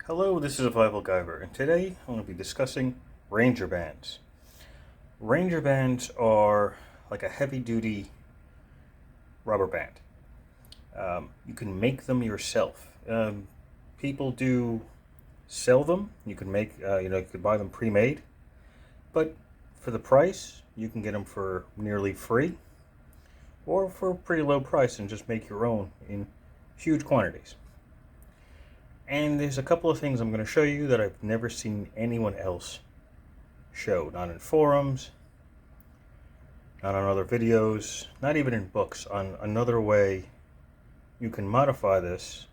Hello, this is Survival-gyver, and today I'm going to be discussing Ranger bands. Ranger bands are like a heavy-duty rubber band. You can make them yourself. People do sell them. You can make, you could buy them pre-made, but for the price, you can get them for nearly free, or for a pretty low price, and just make your own in huge quantities. And there's a couple of things I'm going to show you that I've never seen anyone else show. Not in forums, not on other videos, not even in books, on another way you can modify this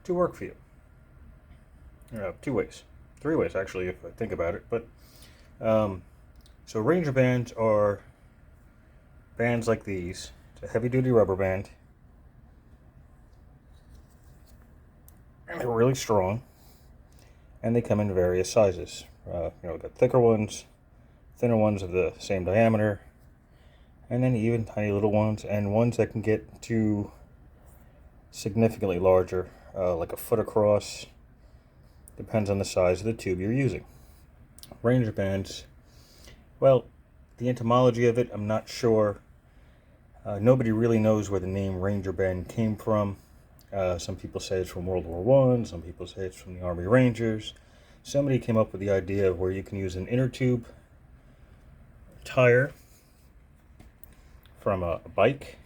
to work for you. Two ways. Three ways, actually, if I think about it. But so Ranger bands are bands like these. It's a heavy-duty rubber band. And they're really strong, and they come in various sizes. We've got thicker ones, thinner ones of the same diameter, and then even tiny little ones, and ones that can get to significantly larger, like a foot across. Depends on the size of the tube you're using. Ranger bands, well, the etymology of it, I'm not sure. Nobody really knows where the name Ranger band came from. Some people say it's from World War I, some people say it's from the Army Rangers. Somebody came up with the idea of where you can use an inner tube tire from a bike,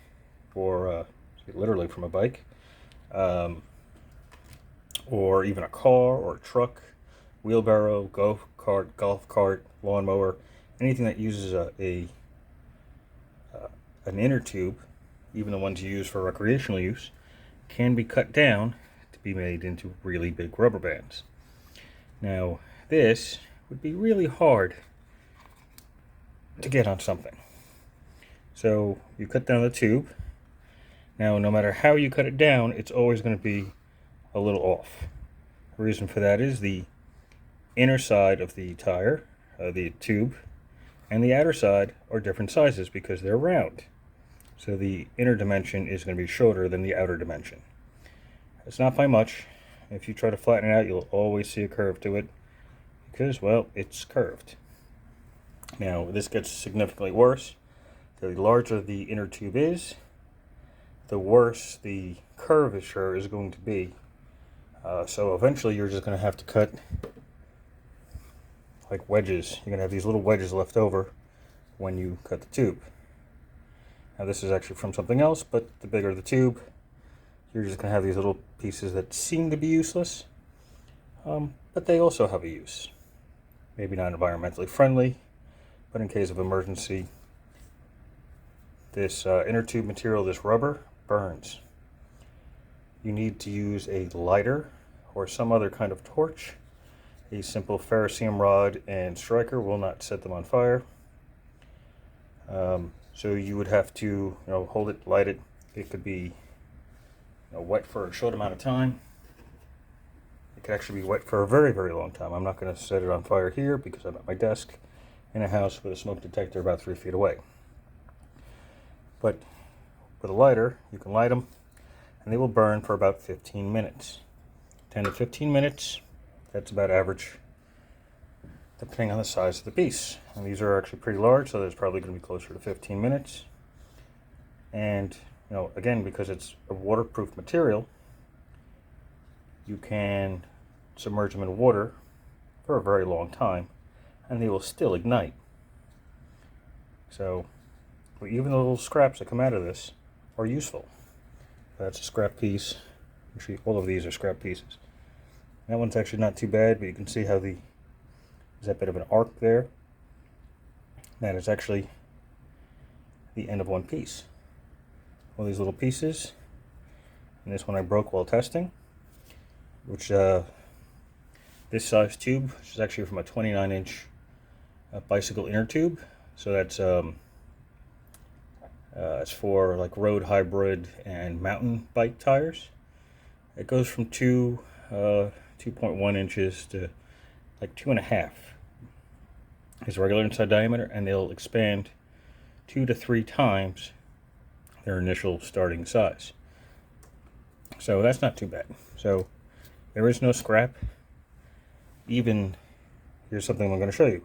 or literally from a bike, or even a car or a truck, wheelbarrow, golf cart, lawnmower, anything that uses an inner tube, even the ones you use for recreational use, can be cut down to be made into really big rubber bands. Now, this would be really hard to get on something. So you cut down the tube. Now, no matter how you cut it down, it's always going to be a little off. The reason for that is the inner side of the tire, the tube, and the outer side are different sizes because they're round. So the inner dimension is going to be shorter than the outer dimension. It's not by much. If you try to flatten it out, you'll always see a curve to it because, well, it's curved. Now, this gets significantly worse. The larger the inner tube is, the worse the curvature is going to be. So eventually you're just going to have to cut like wedges. You're going to have these little wedges left over when you cut the tube. Now, this is actually from something else, but the bigger the tube, you're just going to have these little pieces that seem to be useless, but they also have a use. Maybe not environmentally friendly, but in case of emergency, this inner tube material, this rubber, burns. You need to use a lighter or some other kind of torch. A simple ferrocerium rod and striker will not set them on fire. So you would have to, hold it, light it. It could be, wet for a short amount of time. It could actually be wet for a very, very long time. I'm not going to set it on fire here because I'm at my desk in a house with a smoke detector about 3 feet away. But with a lighter, you can light them, and they will burn for about 15 minutes. 10 to 15 minutes, that's about average, depending on the size of the piece. And these are actually pretty large, so there's probably going to be closer to 15 minutes. And, again, because it's a waterproof material, you can submerge them in water for a very long time, and they will still ignite. So, even the little scraps that come out of this are useful. That's a scrap piece. Actually, all of these are scrap pieces. That one's actually not too bad, but you can see how there's that bit of an arc there. That is actually the end of one piece. All these little pieces, and this one I broke while testing, which this size tube, which is actually from a 29-inch bicycle inner tube. So that's it's for like road hybrid and mountain bike tires. It goes from 2.1 inches to like 2.5 is regular inside diameter, and they'll expand 2 to 3 times their initial starting size. So that's not too bad. So There is no scrap. Even, here's something I'm going to show you.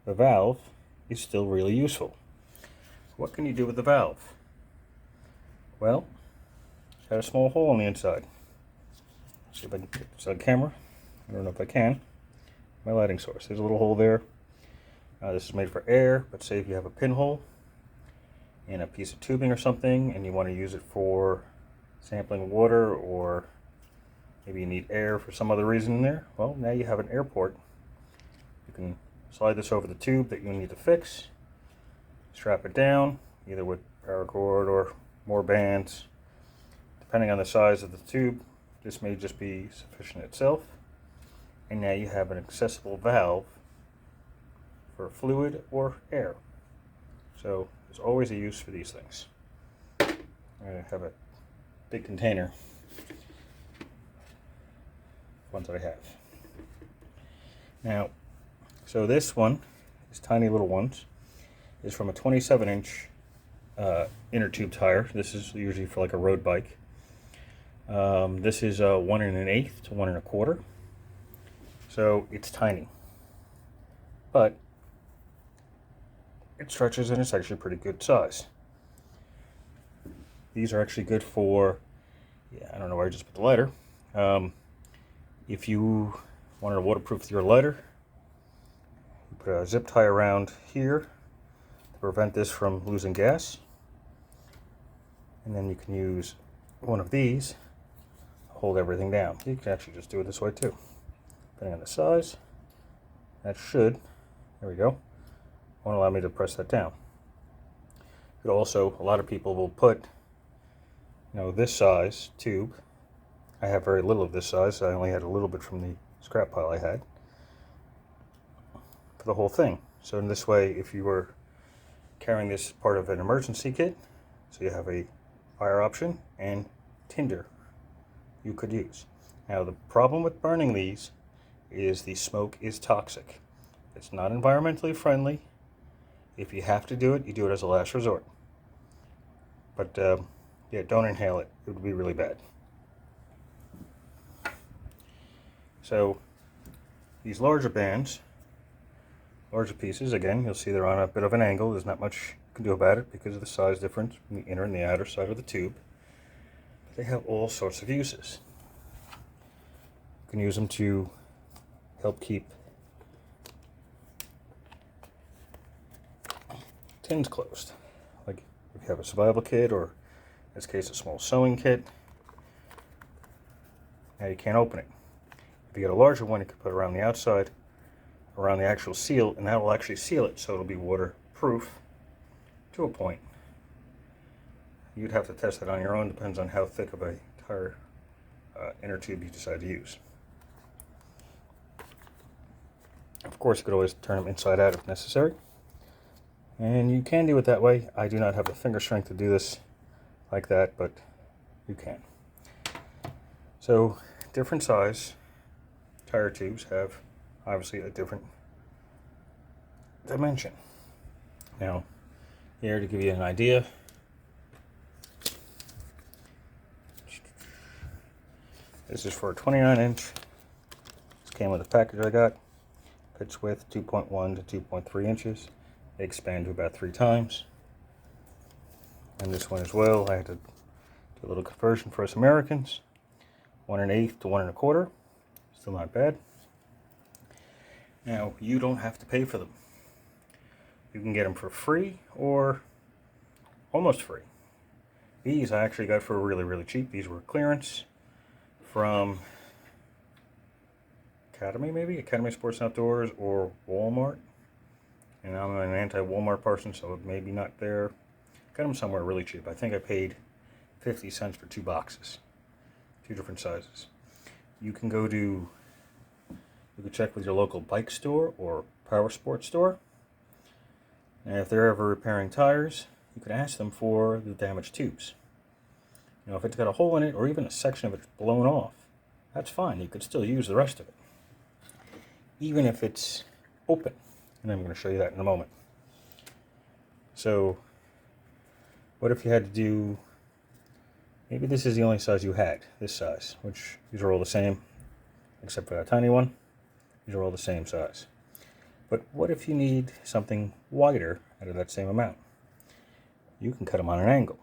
The valve is still really useful. What can you do with the valve? Well, it's got a small hole on the inside. Let's see if I can get this on camera. I don't know if I can. My lighting source. There's a little hole there. This is made for air, but say if you have a pinhole in a piece of tubing or something and you want to use it for sampling water, or maybe you need air for some other reason in there, well, now you have an air port. You can slide this over the tube that you need to fix, strap it down, either with paracord or more bands. Depending on the size of the tube, this may just be sufficient itself. And now you have an accessible valve for fluid or air. So there's always a use for these things. I have a big container, ones that I have. Now, so this one, these tiny little ones, is from a 27-inch inner tube tire. This is usually for like a road bike. This is 1 1/8 to 1 1/4. So it's tiny, but it stretches and it's actually pretty good size. These are actually good for, I don't know where I just put the lighter. If you wanted to waterproof your lighter, you put a zip tie around here to prevent this from losing gas. And then you can use one of these to hold everything down. You can actually just do it this way too, depending on the size. That should, there we go, won't allow me to press that down. But also, a lot of people will put, this size tube. I have very little of this size. I only had a little bit from the scrap pile I had for the whole thing. So in this way, if you were carrying this part of an emergency kit, so you have a fire option and tinder you could use. Now the problem with burning these is the smoke is toxic. It's not environmentally friendly. If you have to do it, you do it as a last resort. But yeah, don't inhale it. It would be really bad. So these larger bands, larger pieces, again, you'll see they're on a bit of an angle. There's not much you can do about it because of the size difference between the inner and the outer side of the tube. But they have all sorts of uses. You can use them to help keep tins closed. Like if you have a survival kit, or in this case a small sewing kit, now you can't open it. If you get a larger one, you can put it around the outside, around the actual seal, and that will actually seal it, so it'll be waterproof to a point. You'd have to test that on your own, depends on how thick of a tire inner tube you decide to use. Of course, you could always turn them inside out if necessary, and you can do it that way. I do not have the finger strength to do this like that, but you can. So different size tire tubes have obviously a different dimension. Now, here to give you an idea, this is for a 29-inch. This came with a package I got. Pitch width 2.1 to 2.3 inches. They expand to about 3 times. And this one as well, I had to do a little conversion for us Americans. 1 1/8 to 1 1/4. Still not bad. Now, you don't have to pay for them. You can get them for free or almost free. These I actually got for really, really cheap. These were clearance from Academy Sports and Outdoors, or Walmart. And I'm an anti-Walmart person, so maybe not there. Got them somewhere really cheap. I think I paid 50 cents for 2 boxes. 2 different sizes. You can check with your local bike store or power sports store. And if they're ever repairing tires, you can ask them for the damaged tubes. If it's got a hole in it, or even a section of it's blown off, that's fine. You could still use the rest of it, even if it's open. And I'm going to show you that in a moment. So, what if you had to maybe this is the only size you had, this size, which these are all the same. except for that tiny one. These are all the same size. But what if you need something wider out of that same amount? You can cut them on an angle.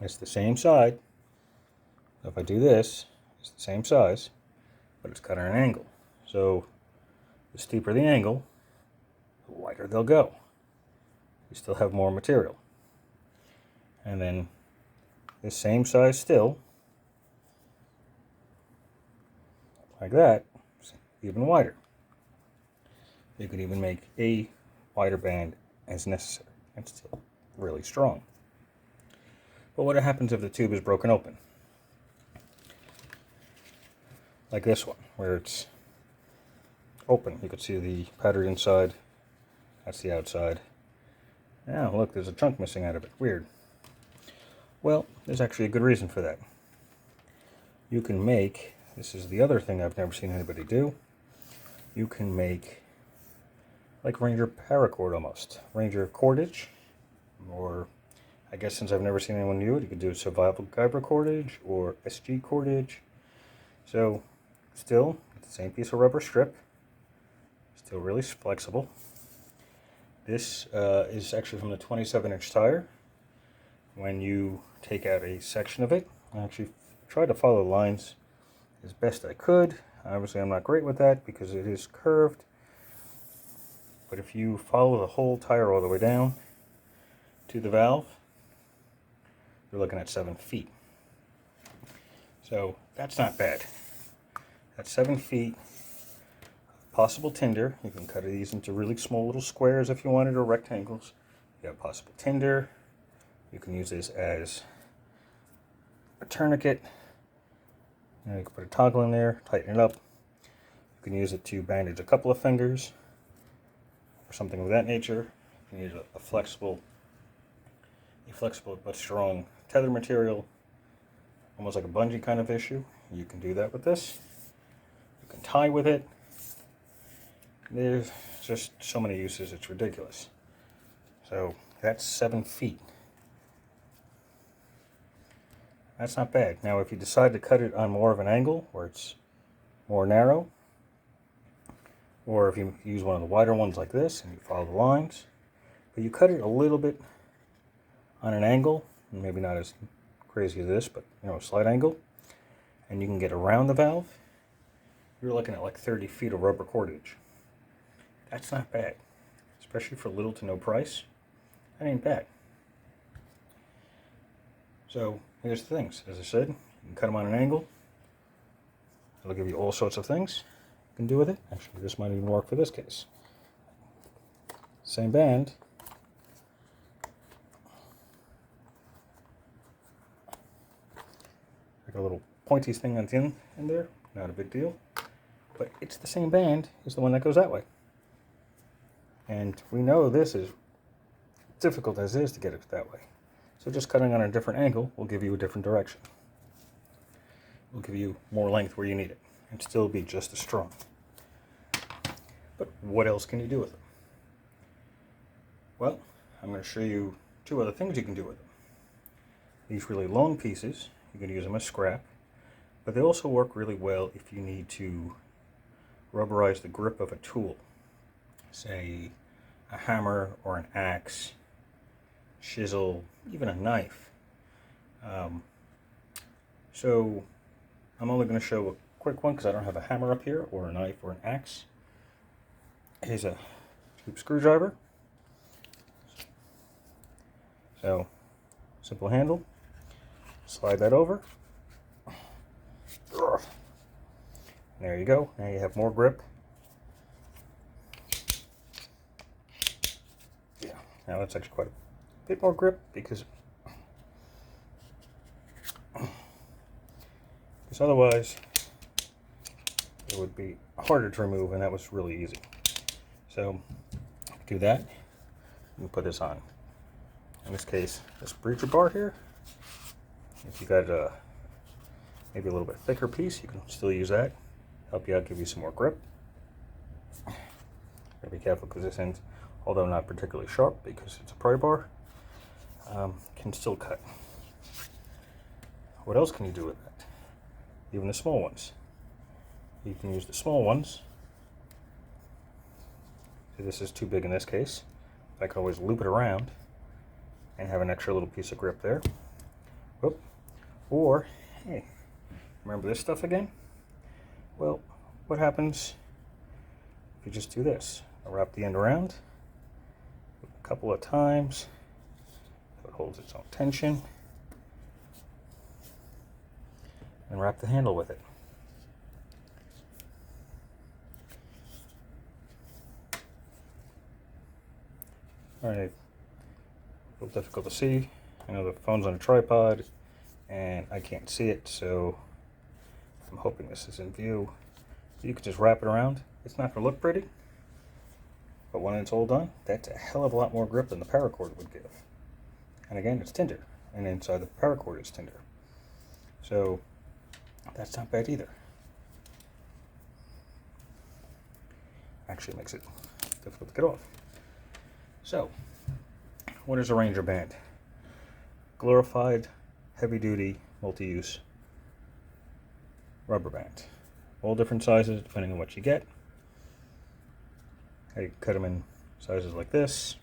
It's the same side. If I do this, it's the same size, but it's cut on an angle. So the steeper the angle, the wider they'll go. You still have more material. And then this same size still, like that, even wider. You could even make a wider band as necessary. It's still really strong. But what happens if the tube is broken open? Like this one, where it's open. You can see the pattern inside. That's the outside. Now, look, there's a chunk missing out of it. Weird. Well, there's actually a good reason for that. You can make, this is the other thing I've never seen anybody do, you can make like Ranger paracord almost. Ranger cordage, or I guess since I've never seen anyone do it, you could do Survival-gyver cordage or SG cordage. So, still, it's the same piece of rubber strip, still really flexible. This is actually from the 27-inch tire. When you take out a section of it, I actually tried to follow the lines as best I could. Obviously, I'm not great with that because it is curved. But if you follow the whole tire all the way down to the valve, you're looking at 7 feet. So that's not bad. That's 7 feet. Possible tinder. You can cut these into really small little squares if you wanted, or rectangles. You have possible tinder. You can use this as a tourniquet. You can put a toggle in there, tighten it up. You can use it to bandage a couple of fingers or something of that nature. You can use a flexible but strong tether material, almost like a bungee kind of issue. You can do that with this. You can tie with it. There's just so many uses, it's ridiculous. So that's 7 feet. That's not bad. Now if you decide to cut it on more of an angle, where it's more narrow, or if you use one of the wider ones like this and you follow the lines, but you cut it a little bit on an angle, maybe not as crazy as this, but a slight angle, and you can get around the valve, you're looking at like 30 feet of rubber cordage. That's not bad, especially for little to no price. That ain't bad. So here's the things. As I said, you can cut them on an angle. It'll give you all sorts of things you can do with it. Actually, this might even work for this case. Same band. Like a little pointy thing on the end in there. Not a big deal. But it's the same band as the one that goes that way. And we know this is difficult as it is to get it that way. So just cutting on a different angle will give you a different direction. It will give you more length where you need it and still be just as strong. But what else can you do with them? Well, I'm going to show you 2 other things you can do with them. These really long pieces, you can use them as scrap, but they also work really well if you need to rubberize the grip of a tool. Say a hammer or an axe, chisel, even a knife. So I'm only going to show a quick one because I don't have a hammer up here, or a knife, or an axe. Here's a tube screwdriver. So simple handle. Slide that over. There you go. Now you have more grip. Yeah, now that's actually quite a bit more grip because otherwise it would be harder to remove, and that was really easy. So do that. You put this on. In this case, this breacher bar here. If you got maybe a little bit thicker piece, you can still use that. Help you out, give you some more grip. Gotta be careful because this end, although not particularly sharp because it's a pry bar, can still cut. What else can you do with that? Even the small ones. you can use the small ones. See, this is too big in this case. I can always loop it around and have an extra little piece of grip there. Whoop. Or, hey, remember this stuff again? Well, what happens if you just do this? I wrap the end around a couple of times so it holds its own tension, and wrap the handle with it. Alright, a little difficult to see. I know the phone's on a tripod and I can't see it, so I'm hoping this is in view. You can just wrap it around. It's not going to look pretty, but when it's all done, that's a hell of a lot more grip than the paracord would give. And again, it's tinder, and inside the paracord is tinder. So that's not bad either. Actually makes it difficult to get off. So, what is a Ranger band? Glorified, heavy-duty, multi-use rubber band. All different sizes depending on what you get. You can cut them in sizes like this.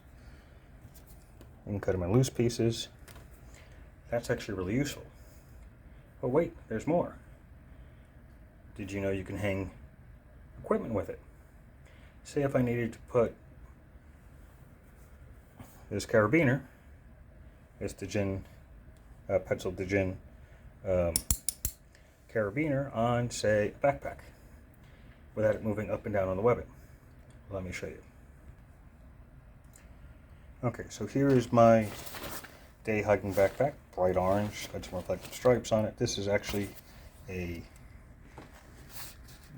You can cut them in loose pieces. That's actually really useful. Oh wait, there's more. Did you know you can hang equipment with it? Say if I needed to put this carabiner, this Djinn, Petzl Djinn carabiner on, say, a backpack without it moving up and down on the webbing. Let me show you. Okay, so here is my day hiking backpack, bright orange, got some reflective stripes on it. This is actually a,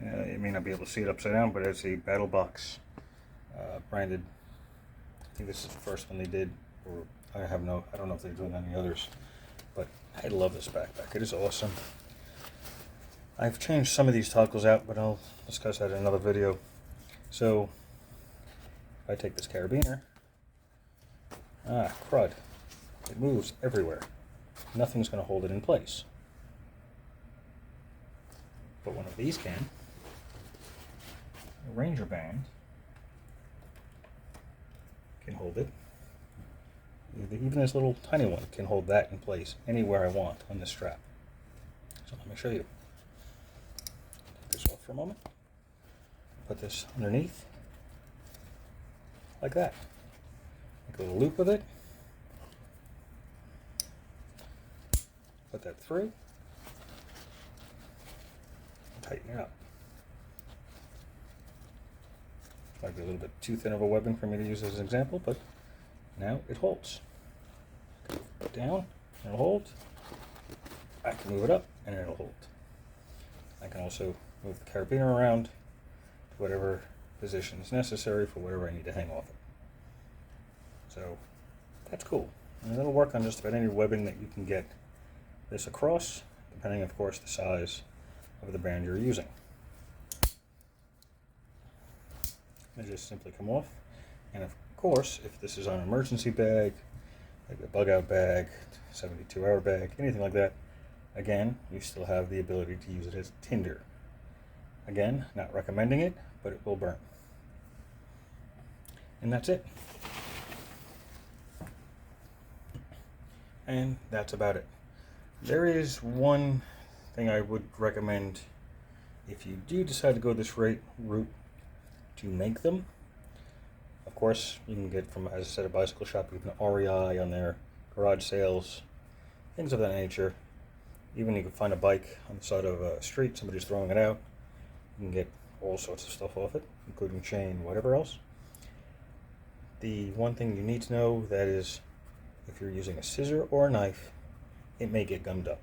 you may not be able to see it upside down, but it's a Battle Box branded. I think this is the first one they did, or I don't know if they're doing any others, but I love this backpack. It is awesome. I've changed some of these toggles out, but I'll discuss that in another video. So, if I take this carabiner, crud, it moves everywhere. Nothing's going to hold it in place. But one of these can. A Ranger band can hold it. Even this little tiny one can hold that in place anywhere I want on this strap. So let me show you. Take this off for a moment. Put this underneath like that. Make a little loop with it. Put that through. Tighten it up. Might be a little bit too thin of a webbing for me to use as an example, but now it holds. Put it down, and it'll hold. I can move it up, and it'll hold. I can also move the carabiner around to whatever position is necessary for whatever I need to hang off it. So that's cool. And it'll work on just about any webbing that you can get this across, depending, of course, the size of the band you're using. They just simply come off, and of course, if this is on an emergency bag, like a bug out bag, 72-hour bag, anything like that, again, you still have the ability to use it as tinder. Again, not recommending it, but it will burn. And that's it. And that's about it. There is one thing I would recommend if you do decide to go this route to make them. Of course, you can get from, as I said, a bicycle shop, even REI on their garage sales, things of that nature. Even you can find a bike on the side of a street, somebody's throwing it out. You can get all sorts of stuff off it, including chain, whatever else. The one thing you need to know that is, if you're using a scissor or a knife, it may get gummed up.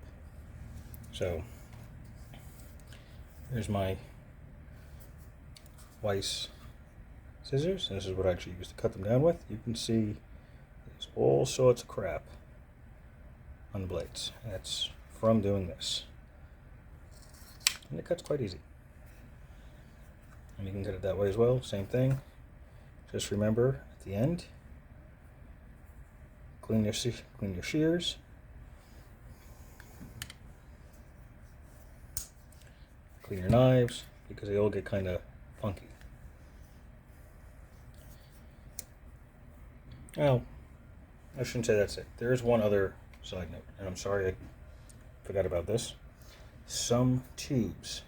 So, here's my Weiss scissors, and this is what I actually use to cut them down with. You can see there's all sorts of crap on the blades. That's from doing this. And it cuts quite easy. And you can cut it that way as well, same thing. Just remember, at the end, clean your shears. Clean your knives, because they all get kind of funky. Well, I shouldn't say that's it. There is one other side note, and I'm sorry I forgot about this. Some tubes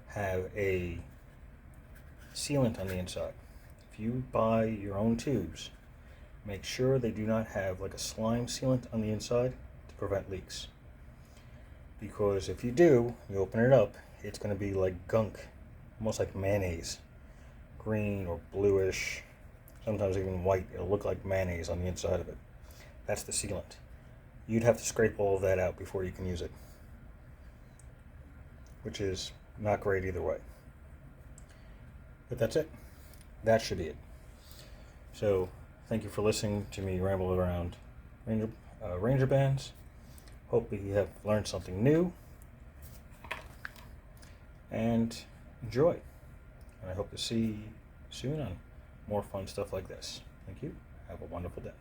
have a sealant on the inside. If you buy your own tubes, make sure they do not have like a slime sealant on the inside to prevent leaks. Because if you do, you open it up, it's going to be like gunk, almost like mayonnaise, green or bluish, sometimes even white. It'll look like mayonnaise on the inside of it. That's the sealant. You'd have to scrape all of that out before you can use it, which is not great either way. But that's it. That should be it. So, thank you for listening to me ramble around Ranger bands. Hope you have learned something new. And enjoy. And I hope to see you soon on more fun stuff like this. Thank you. Have a wonderful day.